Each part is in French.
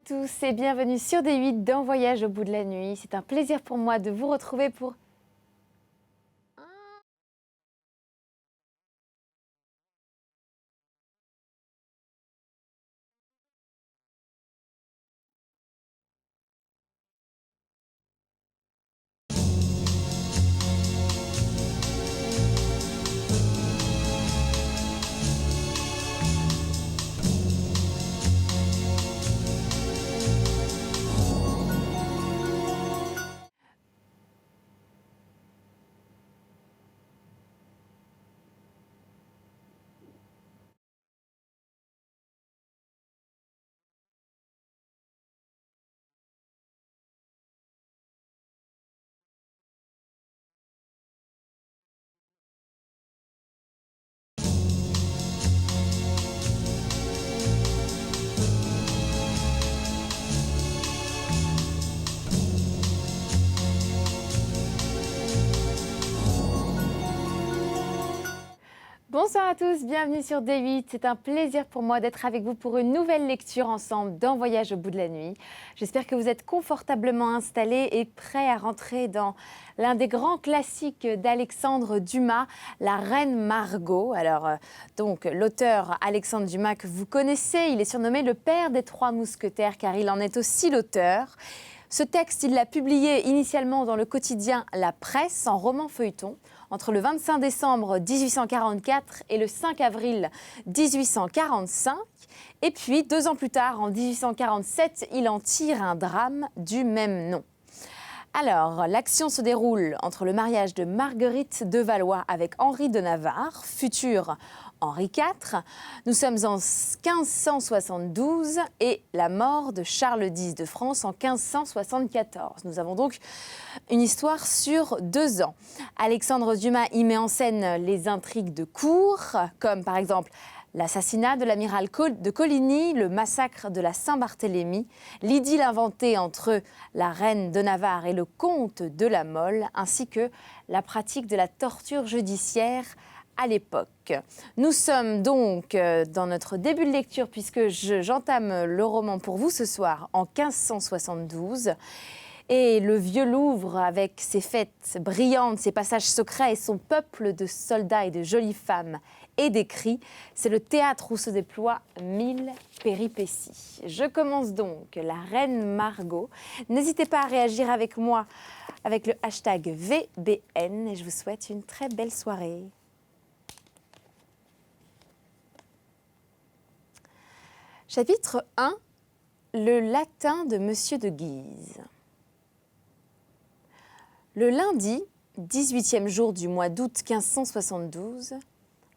Tous et bienvenue sur D8 dans Voyage au bout de la nuit. C'est un plaisir pour moi de vous retrouver pour... Bonsoir à tous, bienvenue sur D8. C'est un plaisir pour moi d'être avec vous pour une nouvelle lecture ensemble dans Voyage au bout de la nuit. J'espère que vous êtes confortablement installés et prêts à rentrer dans l'un des grands classiques d'Alexandre Dumas, La Reine Margot. Alors, donc, l'auteur Alexandre Dumas que vous connaissez, il est surnommé le père des trois mousquetaires car il en est aussi l'auteur. Ce texte, il l'a publié initialement dans le quotidien La Presse en roman feuilleton entre le 25 décembre 1844 et le 5 avril 1845. Et puis, 2 ans plus tard, en 1847, il en tire un drame du même nom. Alors, l'action se déroule entre le mariage de Marguerite de Valois avec Henri de Navarre, futur Henri IV. Nous sommes en 1572 et la mort de Charles X de France en 1574. Nous avons donc une histoire sur 2 ans. Alexandre Dumas y met en scène les intrigues de cour, comme par exemple l'assassinat de l'amiral de Coligny, le massacre de la Saint-Barthélemy, l'idylle inventée entre la reine de Navarre et le comte de la Mole, ainsi que la pratique de la torture judiciaire à l'époque. Nous sommes donc dans notre début de lecture, puisque j'entame le roman pour vous ce soir en 1572. Et le vieux Louvre, avec ses fêtes brillantes, ses passages secrets et son peuple de soldats et de jolies femmes et des cris, c'est le théâtre où se déploient 1000 péripéties. Je commence donc La Reine Margot. N'hésitez pas à réagir avec moi avec le hashtag VBN et je vous souhaite une très belle soirée. Chapitre 1. Le latin de Monsieur de Guise. Le lundi, 18e jour du mois d'août 1572,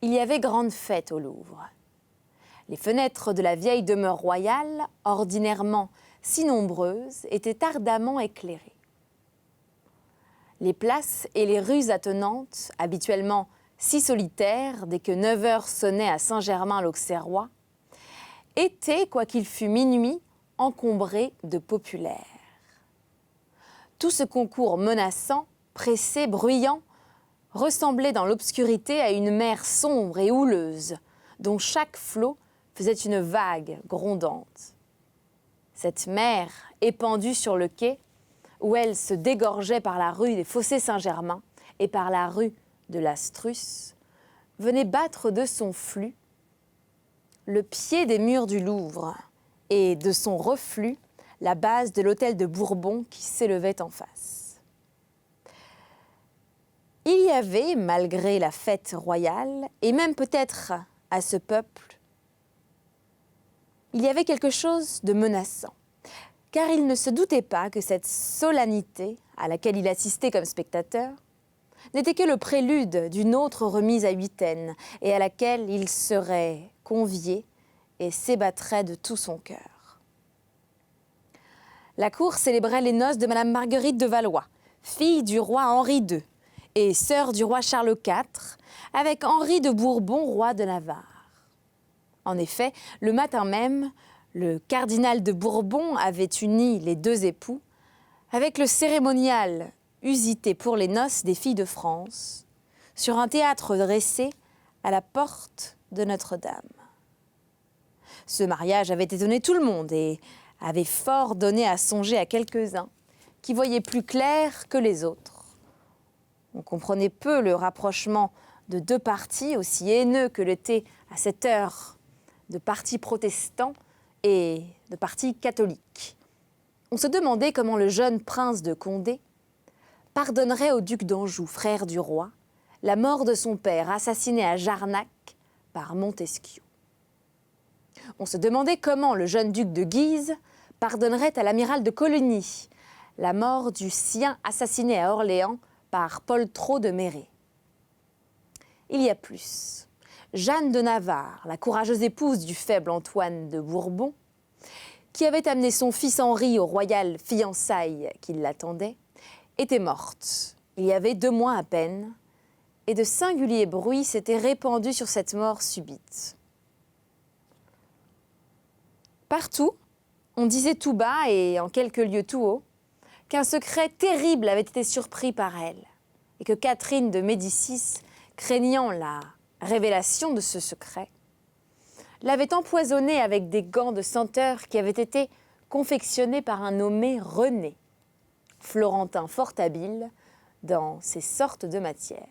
il y avait grande fête au Louvre. Les fenêtres de la vieille demeure royale, ordinairement si nombreuses, étaient ardemment éclairées. Les places et les rues attenantes, habituellement si solitaires dès que 9 heures sonnaient à Saint-Germain-l'Auxerrois, étaient, quoiqu'il fût minuit, encombrées de populaires. Tout ce concours menaçant, pressé, bruyant, ressemblait dans l'obscurité à une mer sombre et houleuse, dont chaque flot faisait une vague grondante. Cette mer, épandue sur le quai, où elle se dégorgeait par la rue des Fossés Saint-Germain et par la rue de la Strusse, venait battre de son flux le pied des murs du Louvre et de son reflux la base de l'hôtel de Bourbon qui s'élevait en face. Il y avait, malgré la fête royale, et même peut-être à ce peuple, il y avait quelque chose de menaçant, car il ne se doutait pas que cette solennité, à laquelle il assistait comme spectateur, n'était que le prélude d'une autre remise à huitaine, et à laquelle il serait convié et s'ébattrait de tout son cœur. La cour célébrait les noces de Madame Marguerite de Valois, fille du roi Henri II et sœur du roi Charles IV, avec Henri de Bourbon, roi de Navarre. En effet, le matin même, le cardinal de Bourbon avait uni les 2 époux avec le cérémonial usité pour les noces des filles de France sur un théâtre dressé à la porte de Notre-Dame. Ce mariage avait étonné tout le monde et avait fort donné à songer à quelques-uns qui voyaient plus clair que les autres. On comprenait peu le rapprochement de deux partis aussi haineux que l'était à cette heure de partis protestants et de partis catholiques. On se demandait comment le jeune prince de Condé pardonnerait au duc d'Anjou, frère du roi, la mort de son père assassiné à Jarnac par Montesquieu. On se demandait comment le jeune duc de Guise pardonnerait à l'amiral de Coligny la mort du sien assassiné à Orléans par Poltrot de Méré. Il y a plus. Jeanne de Navarre, la courageuse épouse du faible Antoine de Bourbon, qui avait amené son fils Henri aux royales fiançailles qui l'attendaient, était morte. Il y avait 2 mois à peine, et de singuliers bruits s'étaient répandus sur cette mort subite. Partout, on disait tout bas et en quelques lieux tout haut qu'un secret terrible avait été surpris par elle et que Catherine de Médicis, craignant la révélation de ce secret, l'avait empoisonnée avec des gants de senteur qui avaient été confectionnés par un nommé René, florentin fort habile dans ces sortes de matières.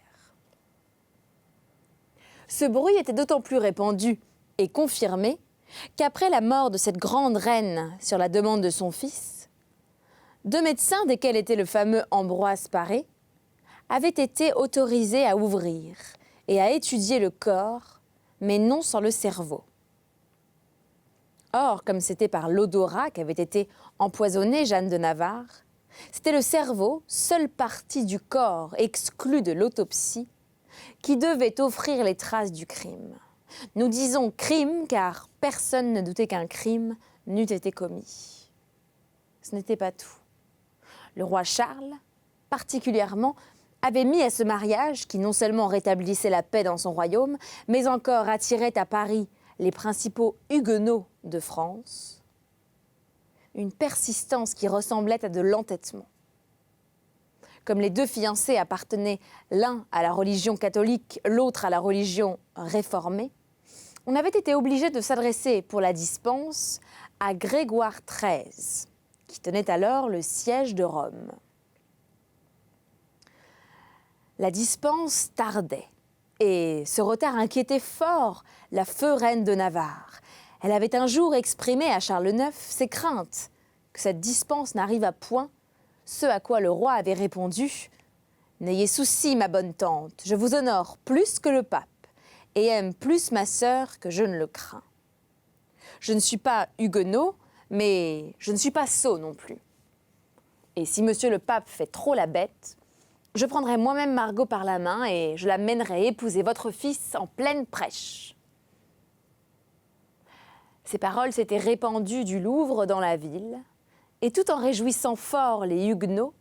Ce bruit était d'autant plus répandu et confirmé qu'après la mort de cette grande reine sur la demande de son fils, 2 médecins, desquels était le fameux Ambroise Paré, avaient été autorisés à ouvrir et à étudier le corps, mais non sans le cerveau. Or, comme c'était par l'odorat qu'avait été empoisonnée Jeanne de Navarre, c'était le cerveau, seule partie du corps exclue de l'autopsie, qui devait offrir les traces du crime. Nous disons crime car personne ne doutait qu'un crime n'eût été commis. Ce n'était pas tout. Le roi Charles, particulièrement, avait mis à ce mariage, qui non seulement rétablissait la paix dans son royaume, mais encore attirait à Paris les principaux huguenots de France, une persistance qui ressemblait à de l'entêtement. Comme les 2 fiancés appartenaient l'un à la religion catholique, l'autre à la religion réformée, on avait été obligé de s'adresser pour la dispense à Grégoire XIII, qui tenait alors le siège de Rome. La dispense tardait, et ce retard inquiétait fort la feu reine de Navarre. Elle avait un jour exprimé à Charles IX ses craintes que cette dispense n'arrivât point, ce à quoi le roi avait répondu « N'ayez souci, ma bonne tante, je vous honore plus que le pape, et aime plus ma sœur que je ne le crains. Je ne suis pas huguenot, mais je ne suis pas sot non plus. Et si monsieur le pape fait trop la bête, je prendrai moi-même Margot par la main et je la mènerai épouser votre fils en pleine prêche. » Ces paroles s'étaient répandues du Louvre dans la ville, et tout en réjouissant fort les huguenots,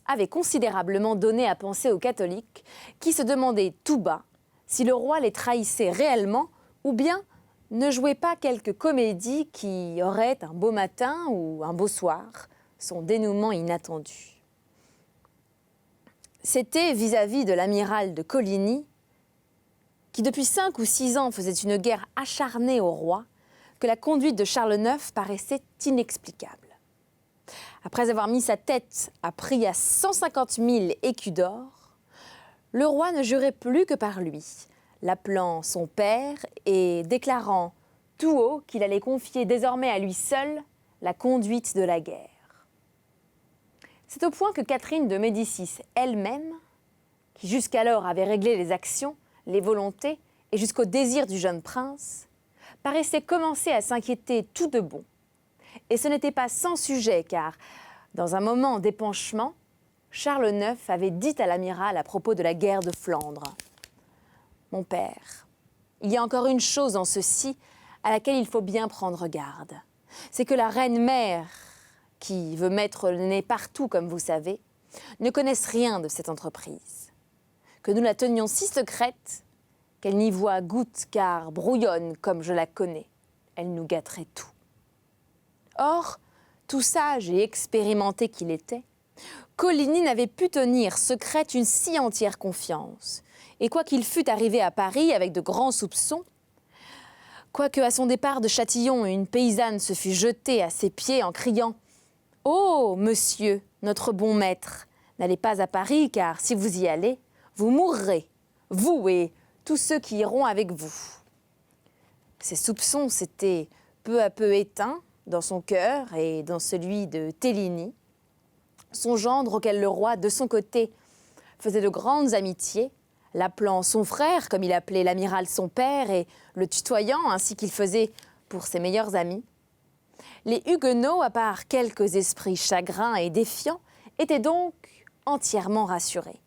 avaient considérablement donné à penser aux catholiques qui se demandaient tout bas si le roi les trahissait réellement ou bien ne jouait pas quelque comédie qui aurait un beau matin ou un beau soir son dénouement inattendu. C'était vis-à-vis de l'amiral de Coligny, qui depuis 5 ou 6 ans faisait une guerre acharnée au roi, que la conduite de Charles IX paraissait inexplicable. Après avoir mis sa tête à prix à 150 000 écus d'or, le roi ne jurait plus que par lui, l'appelant son père et déclarant tout haut qu'il allait confier désormais à lui seul la conduite de la guerre. C'est au point que Catherine de Médicis elle-même, qui jusqu'alors avait réglé les actions, les volontés et jusqu'au désir du jeune prince, paraissait commencer à s'inquiéter tout de bon. Et ce n'était pas sans sujet car, dans un moment d'épanchement, Charles IX avait dit à l'amiral à propos de la guerre de Flandre « Mon père, il y a encore une chose en ceci à laquelle il faut bien prendre garde. C'est que la reine-mère, qui veut mettre le nez partout comme vous savez, ne connaisse rien de cette entreprise. Que nous la tenions si secrète qu'elle n'y voit goutte car brouillonne comme je la connais. Elle nous gâterait tout. » Or, tout sage et expérimenté qu'il était, Coligny n'avait pu tenir secrète une si entière confiance. Et quoiqu'il fût arrivé à Paris avec de grands soupçons, Quoique à son départ de Châtillon, une paysanne se fût jetée à ses pieds en criant « Oh, monsieur, notre bon maître, n'allez pas à Paris, car si vous y allez, vous mourrez, vous et tous ceux qui iront avec vous. » Ses soupçons s'étaient peu à peu éteints dans son cœur et dans celui de Téligny, son gendre auquel le roi, de son côté, faisait de grandes amitiés, l'appelant son frère, comme il appelait l'amiral son père, et le tutoyant ainsi qu'il faisait pour ses meilleurs amis. Les Huguenots, à part quelques esprits chagrins et défiants, étaient donc entièrement rassurés.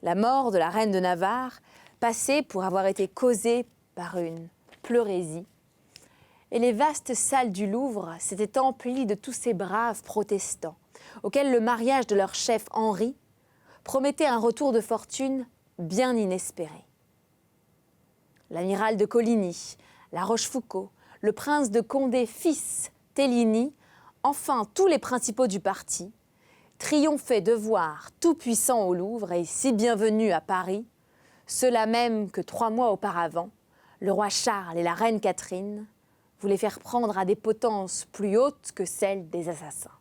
La mort de la reine de Navarre passait pour avoir été causée par une pleurésie, et les vastes salles du Louvre s'étaient emplies de tous ces braves protestants, auxquels le mariage de leur chef Henri promettait un retour de fortune bien inespéré. L'amiral de Coligny, la Rochefoucauld, le prince de Condé, fils Téligny, enfin tous les principaux du parti, triomphaient de voir tout-puissant au Louvre et si bienvenus à Paris, ceux-là même que 3 mois auparavant, le roi Charles et la reine Catherine voulaient faire prendre à des potences plus hautes que celles des assassins.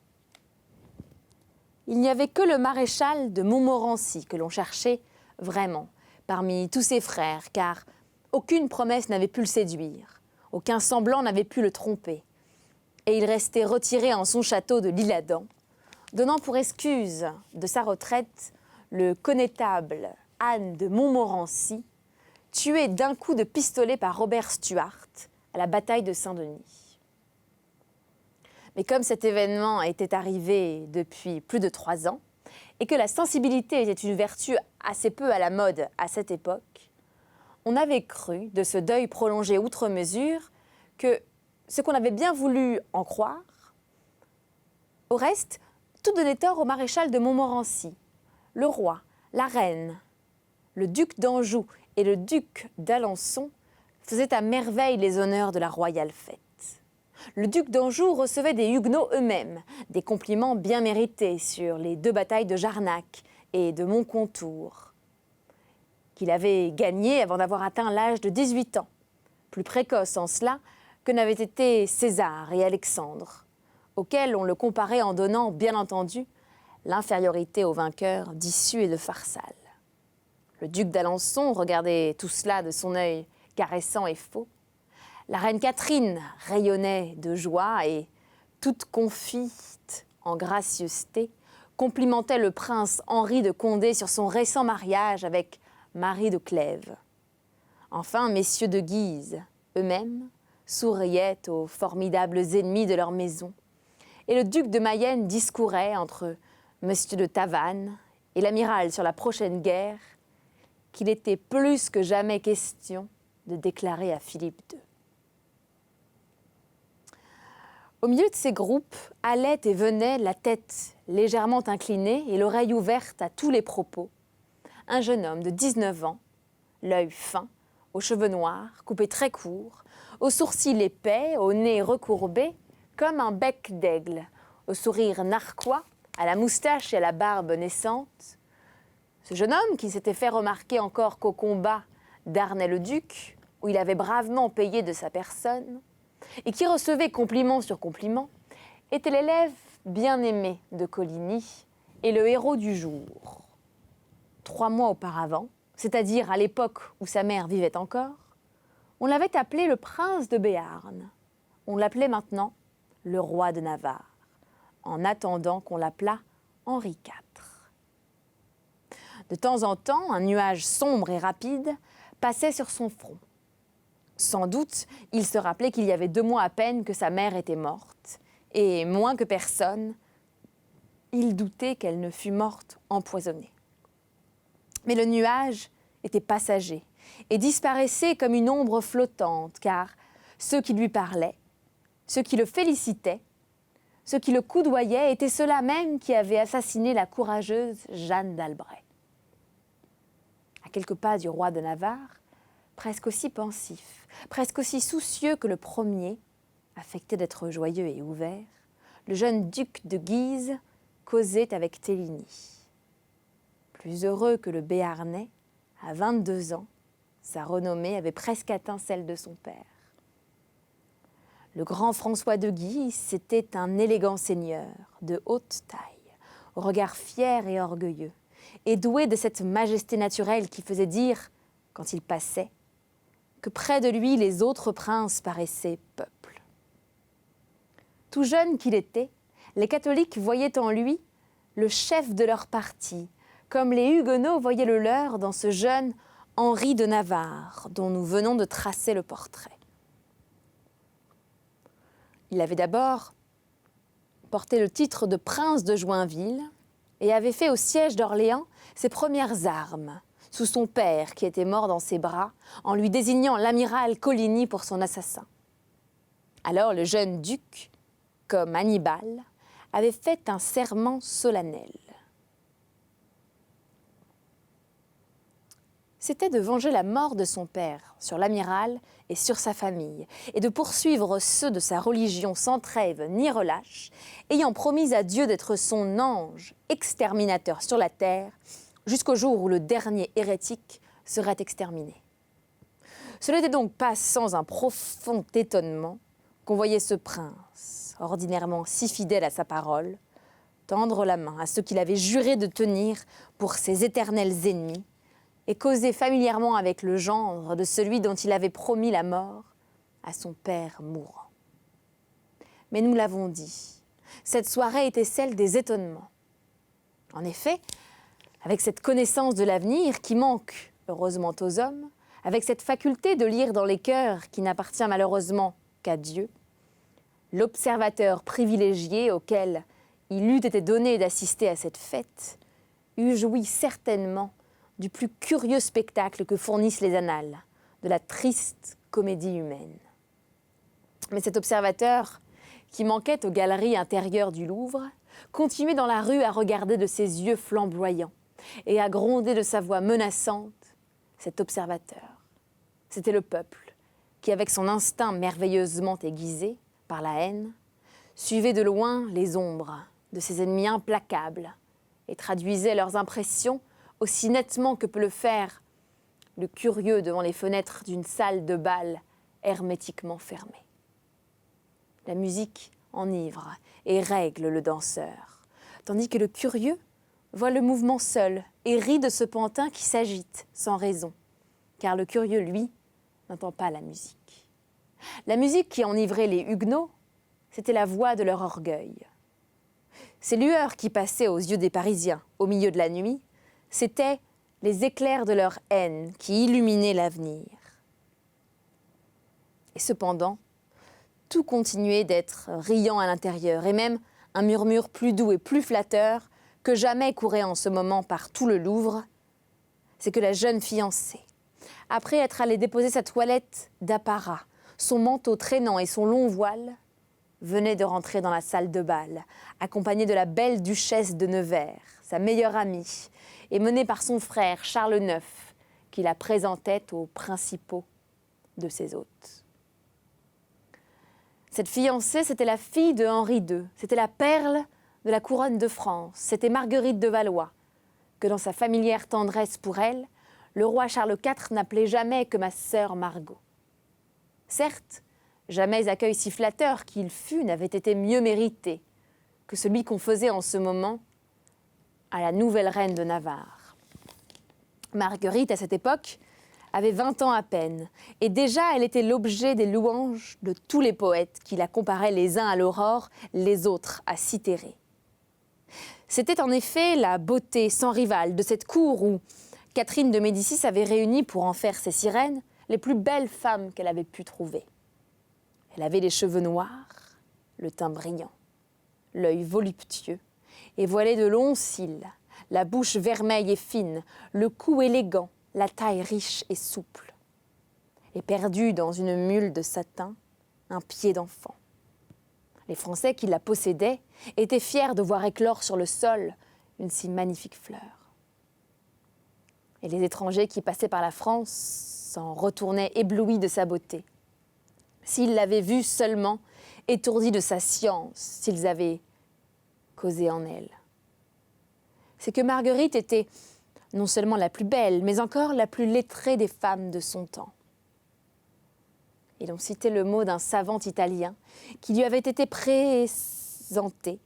Il n'y avait que le maréchal de Montmorency que l'on cherchait vraiment parmi tous ses frères, car aucune promesse n'avait pu le séduire, aucun semblant n'avait pu le tromper, et il restait retiré en son château de l'Isle-Adam, donnant pour excuse de sa retraite le connétable Anne de Montmorency, tué d'un coup de pistolet par Robert Stuart à la bataille de Saint-Denis. Mais comme cet événement était arrivé depuis plus de 3 ans, et que la sensibilité était une vertu assez peu à la mode à cette époque, on avait cru, de ce deuil prolongé outre mesure, que ce qu'on avait bien voulu en croire, au reste, tout donnait tort au maréchal de Montmorency, le roi, la reine, le duc d'Anjou et le duc d'Alençon faisaient à merveille les honneurs de la royale fête. Le duc d'Anjou recevait des Huguenots eux-mêmes, des compliments bien mérités sur les 2 batailles de Jarnac et de Montcontour, qu'il avait gagnées avant d'avoir atteint l'âge de 18 ans, plus précoce en cela que n'avaient été César et Alexandre, auxquels on le comparait en donnant, bien entendu, l'infériorité aux vainqueurs d'Issus et de Pharsale. Le duc d'Alençon regardait tout cela de son œil caressant et faux. La reine Catherine rayonnait de joie et, toute confite en gracieuseté, complimentait le prince Henri de Condé sur son récent mariage avec Marie de Clèves. Enfin, messieurs de Guise, eux-mêmes, souriaient aux formidables ennemis de leur maison, et le duc de Mayenne discourait entre monsieur de Tavannes et l'amiral sur la prochaine guerre qu'il était plus que jamais question de déclarer à Philippe II. Au milieu de ces groupes, allait et venait, la tête légèrement inclinée et l'oreille ouverte à tous les propos, un jeune homme de 19 ans, l'œil fin, aux cheveux noirs, coupés très courts, aux sourcils épais, au nez recourbé, comme un bec d'aigle, au sourire narquois, à la moustache et à la barbe naissante. Ce jeune homme, qui s'était fait remarquer encore qu'au combat d'Arnay-le-Duc, où il avait bravement payé de sa personne, et qui recevait compliment sur compliment, était l'élève bien-aimé de Coligny et le héros du jour. 3 mois auparavant, c'est-à-dire à l'époque où sa mère vivait encore, on l'avait appelé le prince de Béarn. On l'appelait maintenant le roi de Navarre, en attendant qu'on l'appelât Henri IV. De temps en temps, un nuage sombre et rapide passait sur son front. Sans doute, il se rappelait qu'il y avait 2 mois à peine que sa mère était morte, et moins que personne, il doutait qu'elle ne fût morte empoisonnée. Mais le nuage était passager et disparaissait comme une ombre flottante, car ceux qui lui parlaient, ceux qui le félicitaient, ceux qui le coudoyaient étaient ceux-là même qui avaient assassiné la courageuse Jeanne d'Albret. À quelques pas du roi de Navarre, presque aussi pensif, presque aussi soucieux que le premier, affecté d'être joyeux et ouvert, le jeune duc de Guise causait avec Téligny. Plus heureux que le Béarnais, à 22 ans, sa renommée avait presque atteint celle de son père. Le grand François de Guise était un élégant seigneur de haute taille, au regard fier et orgueilleux, et doué de cette majesté naturelle qui faisait dire, quand il passait, que près de lui les autres princes paraissaient peuple. Tout jeune qu'il était, les catholiques voyaient en lui le chef de leur parti, comme les Huguenots voyaient le leur dans ce jeune Henri de Navarre, dont nous venons de tracer le portrait. Il avait d'abord porté le titre de prince de Joinville et avait fait au siège d'Orléans ses premières armes, sous son père qui était mort dans ses bras, en lui désignant l'amiral Coligny pour son assassin. Alors le jeune duc, comme Hannibal, avait fait un serment solennel. C'était de venger la mort de son père sur l'amiral et sur sa famille, et de poursuivre ceux de sa religion sans trêve ni relâche, ayant promis à Dieu d'être son ange exterminateur sur la terre, jusqu'au jour où le dernier hérétique serait exterminé. Ce n'était donc pas sans un profond étonnement qu'on voyait ce prince, ordinairement si fidèle à sa parole, tendre la main à ceux qu'il avait juré de tenir pour ses éternels ennemis, et causer familièrement avec le gendre de celui dont il avait promis la mort à son père mourant. Mais nous l'avons dit, cette soirée était celle des étonnements. En effet, avec cette connaissance de l'avenir qui manque heureusement aux hommes, avec cette faculté de lire dans les cœurs qui n'appartient malheureusement qu'à Dieu, l'observateur privilégié auquel il eût été donné d'assister à cette fête eût joui certainement du plus curieux spectacle que fournissent les annales, de la triste comédie humaine. Mais cet observateur, qui manquait aux galeries intérieures du Louvre, continuait dans la rue à regarder de ses yeux flamboyants et à gronder de sa voix menaçante cet observateur. C'était le peuple qui, avec son instinct merveilleusement aiguisé par la haine, suivait de loin les ombres de ses ennemis implacables et traduisait leurs impressions aussi nettement que peut le faire le curieux devant les fenêtres d'une salle de bal hermétiquement fermée. La musique enivre et règle le danseur, tandis que le curieux voit le mouvement seul et rit de ce pantin qui s'agite sans raison, car le curieux, lui, n'entend pas la musique. La musique qui enivrait les Huguenots, c'était la voix de leur orgueil. Ces lueurs qui passaient aux yeux des Parisiens au milieu de la nuit, c'étaient les éclairs de leur haine qui illuminaient l'avenir. Et cependant, tout continuait d'être riant à l'intérieur, et même un murmure plus doux et plus flatteur que jamais courait en ce moment par tout le Louvre, c'est que la jeune fiancée, après être allée déposer sa toilette d'apparat, son manteau traînant et son long voile, venait de rentrer dans la salle de bal, accompagnée de la belle duchesse de Nevers, sa meilleure amie, et menée par son frère Charles IX, qui la présentait aux principaux de ses hôtes. Cette fiancée, c'était la fille de Henri II, c'était la perle de la couronne de France, c'était Marguerite de Valois, que dans sa familière tendresse pour elle, le roi Charles IV n'appelait jamais que ma sœur Margot. Certes, jamais accueil si flatteur qu'il fût n'avait été mieux mérité que celui qu'on faisait en ce moment à la nouvelle reine de Navarre. Marguerite, à cette époque, avait 20 ans à peine, et déjà elle était l'objet des louanges de tous les poètes qui la comparaient les uns à l'aurore, les autres à Cythérée. C'était en effet la beauté sans rivale de cette cour où Catherine de Médicis avait réuni pour en faire ses sirènes les plus belles femmes qu'elle avait pu trouver. Elle avait les cheveux noirs, le teint brillant, l'œil voluptueux et voilé de longs cils, la bouche vermeille et fine, le cou élégant, la taille riche et souple. Et perdue dans une mule de satin, un pied d'enfant. Les Français qui la possédaient étaient fiers de voir éclore sur le sol une si magnifique fleur. Et les étrangers qui passaient par la France s'en retournaient éblouis de sa beauté. S'ils l'avaient vue seulement, étourdis de sa science, s'ils avaient causé en elle. C'est que Marguerite était non seulement la plus belle, mais encore la plus lettrée des femmes de son temps. Et l'on citait le mot d'un savant italien qui lui avait été présenté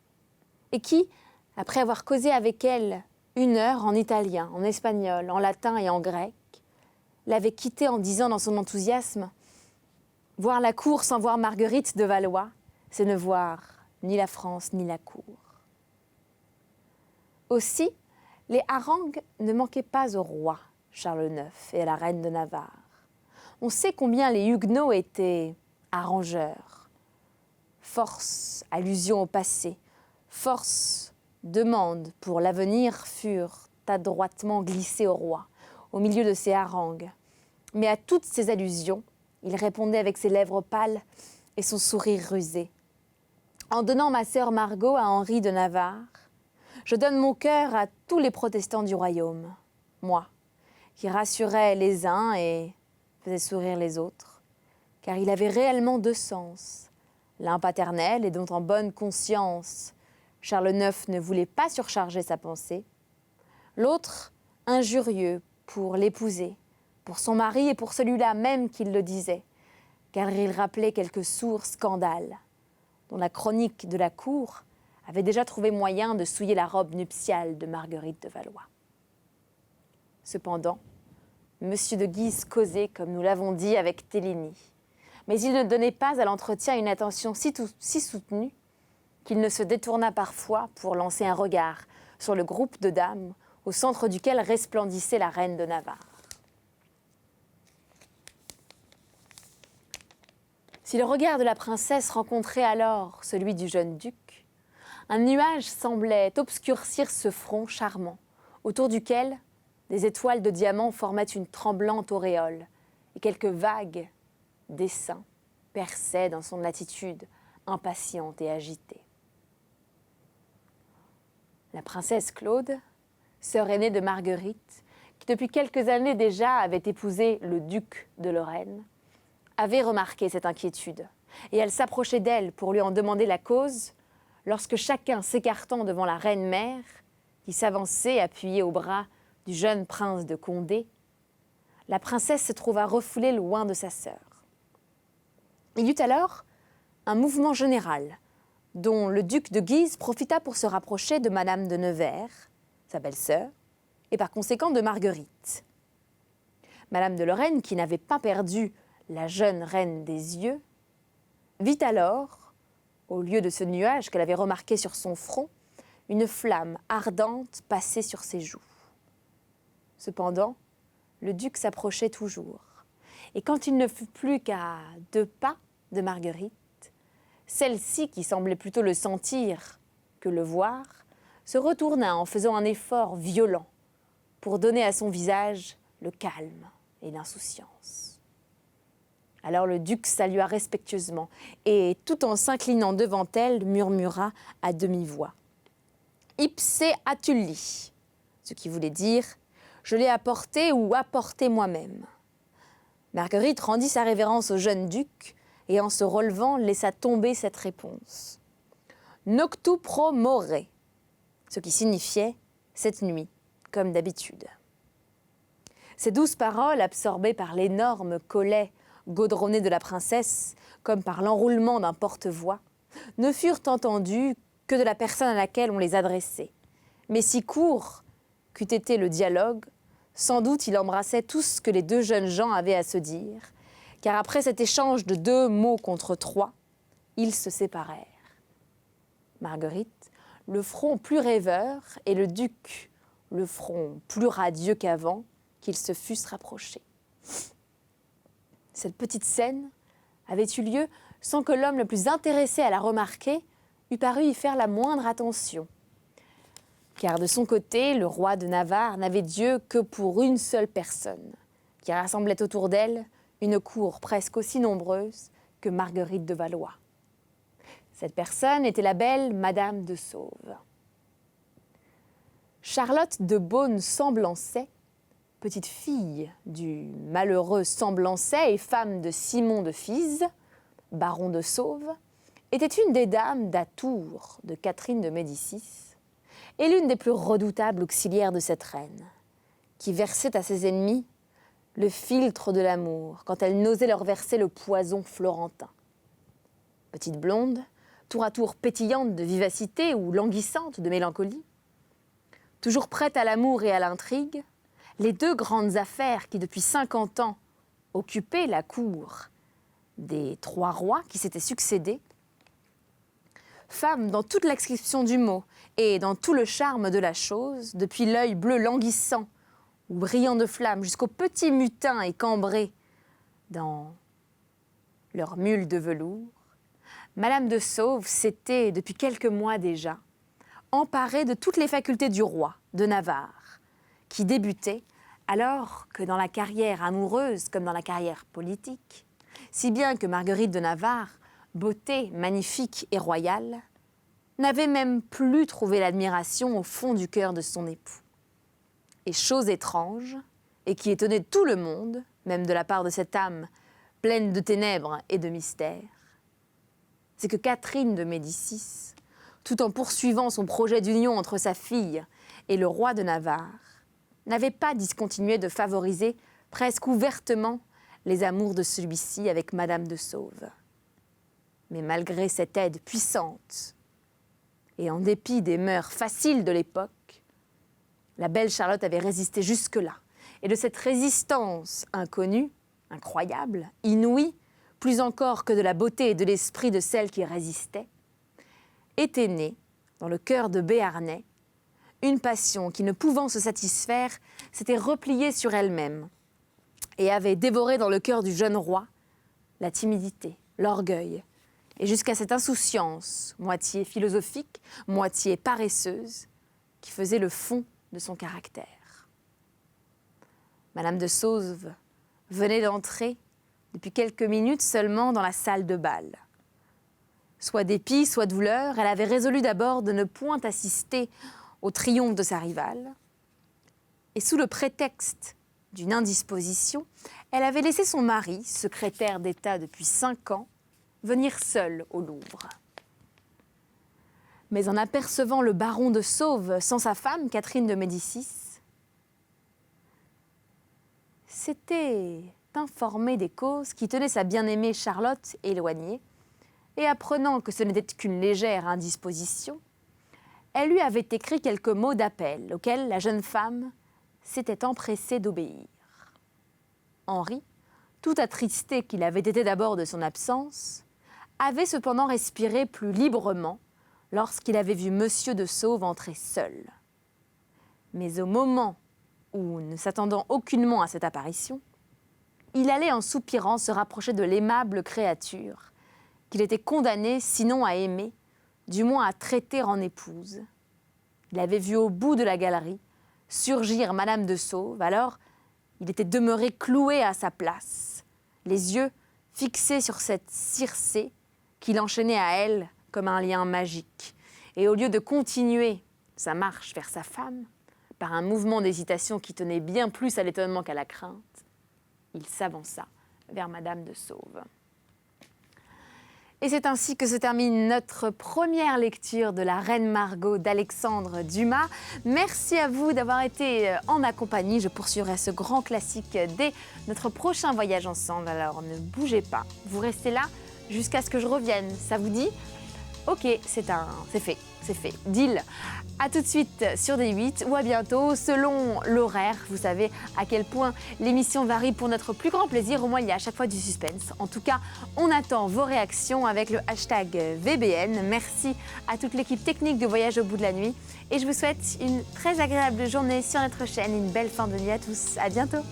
et qui, après avoir causé avec elle 1 heure en italien, en espagnol, en latin et en grec, l'avait quitté en disant dans son enthousiasme « Voir la cour sans voir Marguerite de Valois, c'est ne voir ni la France ni la cour. » Aussi, les harangues ne manquaient pas au roi Charles IX et à la reine de Navarre. On sait combien les Huguenots étaient arrangeurs. Force, allusion au passé, force, demande pour l'avenir furent adroitement glissées au roi, au milieu de ses harangues. Mais à toutes ces allusions, il répondait avec ses lèvres pâles et son sourire rusé. En donnant ma sœur Margot à Henri de Navarre, je donne mon cœur à tous les protestants du royaume, moi, qui rassurais les uns et faisais sourire les autres, car il avait réellement 2 sens, l'un paternel et dont en bonne conscience Charles IX ne voulait pas surcharger sa pensée, l'autre injurieux pour l'épouser, pour son mari et pour celui-là même qu'il le disait, car il rappelait quelques sourds scandales, dont la chronique de la cour avait déjà trouvé moyen de souiller la robe nuptiale de Marguerite de Valois. Cependant, M. de Guise causait, comme nous l'avons dit, avec Téligny, mais il ne donnait pas à l'entretien une attention si soutenue qu'il ne se détourna parfois pour lancer un regard sur le groupe de dames au centre duquel resplendissait la reine de Navarre. Si le regard de la princesse rencontrait alors celui du jeune duc, un nuage semblait obscurcir ce front charmant, autour duquel des étoiles de diamants formaient une tremblante auréole et quelques vagues dessins perçaient dans son attitude impatiente et agitée. La princesse Claude, sœur aînée de Marguerite, qui depuis quelques années déjà avait épousé le duc de Lorraine, avait remarqué cette inquiétude et elle s'approchait d'elle pour lui en demander la cause lorsque chacun s'écartant devant la reine-mère, qui s'avançait appuyée au bras du jeune prince de Condé, la princesse se trouva refoulée loin de sa sœur. Il y eut alors un mouvement général dont le duc de Guise profita pour se rapprocher de Madame de Nevers, sa belle-sœur, et par conséquent de Marguerite. Madame de Lorraine, qui n'avait pas perdu la jeune reine des yeux, vit alors, au lieu de ce nuage qu'elle avait remarqué sur son front, une flamme ardente passer sur ses joues. Cependant, le duc s'approchait toujours, et quand il ne fut plus qu'à 2 pas de Marguerite, celle-ci, qui semblait plutôt le sentir que le voir, se retourna en faisant un effort violent pour donner à son visage le calme et l'insouciance. Alors le duc salua respectueusement et, tout en s'inclinant devant elle, murmura à demi-voix « Ipse atulli », ce qui voulait dire « Je l'ai apporté ou apporté moi-même ». Marguerite rendit sa révérence au jeune duc et, en se relevant, laissa tomber cette réponse « Noctu pro more », ce qui signifiait « cette nuit », comme d'habitude. Ces douces paroles, absorbées par l'énorme collet gaudronné de la princesse, comme par l'enroulement d'un porte-voix, ne furent entendues que de la personne à laquelle on les adressait. Mais si court qu'eût été le dialogue, sans doute il embrassait tout ce que les 2 jeunes gens avaient à se dire, car après cet échange de 2 mots contre 3, ils se séparèrent. Marguerite, le front plus rêveur, et le duc, le front plus radieux qu'avant, qu'ils se fussent rapprochés. Cette petite scène avait eu lieu sans que l'homme le plus intéressé à la remarquer eût paru y faire la moindre attention. Car de son côté, le roi de Navarre n'avait Dieu que pour une seule personne, qui rassemblait autour d'elle une cour presque aussi nombreuse que Marguerite de Valois. Cette personne était la belle Madame de Sauve. Charlotte de Beaune-Semblançay, petite fille du malheureux Semblançay et femme de Simon de Fize, baron de Sauve, était une des dames d'Atour de Catherine de Médicis et l'une des plus redoutables auxiliaires de cette reine, qui versait à ses ennemis le filtre de l'amour, quand elle n'osait leur verser le poison florentin. Petite blonde, tour à tour pétillante de vivacité ou languissante de mélancolie, toujours prête à l'amour et à l'intrigue, les deux grandes affaires qui depuis 50 ans occupaient la cour des 3 rois qui s'étaient succédés, femme dans toute l'exception du mot et dans tout le charme de la chose, depuis l'œil bleu languissant ou brillant de flamme jusqu'au petit mutin et cambré dans leur mule de velours, Madame de Sauve s'était, depuis quelques mois déjà, emparée de toutes les facultés du roi de Navarre, qui débutait alors que dans la carrière amoureuse comme dans la carrière politique, si bien que Marguerite de Navarre, beauté magnifique et royale, n'avait même plus trouvé l'admiration au fond du cœur de son époux. Et chose étrange, et qui étonnait tout le monde, même de la part de cette âme pleine de ténèbres et de mystères, c'est que Catherine de Médicis, tout en poursuivant son projet d'union entre sa fille et le roi de Navarre, n'avait pas discontinué de favoriser presque ouvertement les amours de celui-ci avec Madame de Sauve. Mais malgré cette aide puissante, et en dépit des mœurs faciles de l'époque, la belle Charlotte avait résisté jusque-là. Et de cette résistance inconnue, incroyable, inouïe, plus encore que de la beauté et de l'esprit de celle qui résistait, était née, dans le cœur de Béarnais, une passion qui, ne pouvant se satisfaire, s'était repliée sur elle-même et avait dévoré dans le cœur du jeune roi la timidité, l'orgueil, et jusqu'à cette insouciance, moitié philosophique, moitié paresseuse, qui faisait le fond de son caractère. Madame de Sauve venait d'entrer, depuis quelques minutes seulement, dans la salle de bal. Soit dépit, soit douleur, elle avait résolu d'abord de ne point assister au triomphe de sa rivale. Et sous le prétexte d'une indisposition, elle avait laissé son mari, secrétaire d'État depuis 5 ans, venir seul au Louvre. Mais en apercevant le baron de Sauve sans sa femme, Catherine de Médicis, s'était informée des causes qui tenaient sa bien-aimée Charlotte éloignée, et apprenant que ce n'était qu'une légère indisposition, elle lui avait écrit quelques mots d'appel auxquels la jeune femme s'était empressée d'obéir. Henri, tout attristé qu'il avait été d'abord de son absence, avait cependant respiré plus librement lorsqu'il avait vu Monsieur de Sauve entrer seul. Mais au moment où, ne s'attendant aucunement à cette apparition, il allait en soupirant se rapprocher de l'aimable créature qu'il était condamné, sinon à aimer, du moins à traiter en épouse. Il avait vu au bout de la galerie surgir Madame de Sauve, alors il était demeuré cloué à sa place, les yeux fixés sur cette Circé qu'il enchaînait à elle comme un lien magique. Et au lieu de continuer sa marche vers sa femme, par un mouvement d'hésitation qui tenait bien plus à l'étonnement qu'à la crainte, il s'avança vers Madame de Sauve. Et c'est ainsi que se termine notre première lecture de La Reine Margot d'Alexandre Dumas. Merci à vous d'avoir été en ma compagnie. Je poursuivrai ce grand classique dès notre prochain voyage ensemble. Alors ne bougez pas, vous restez là jusqu'à ce que je revienne. Ça vous dit ? Ok, c'est fait, deal. A tout de suite sur D8 ou à bientôt selon l'horaire. Vous savez à quel point l'émission varie pour notre plus grand plaisir. Au moins, il y a à chaque fois du suspense. En tout cas, on attend vos réactions avec le hashtag VBN. Merci à toute l'équipe technique de Voyage au bout de la nuit. Et je vous souhaite une très agréable journée sur notre chaîne. Une belle fin de nuit à tous. À bientôt.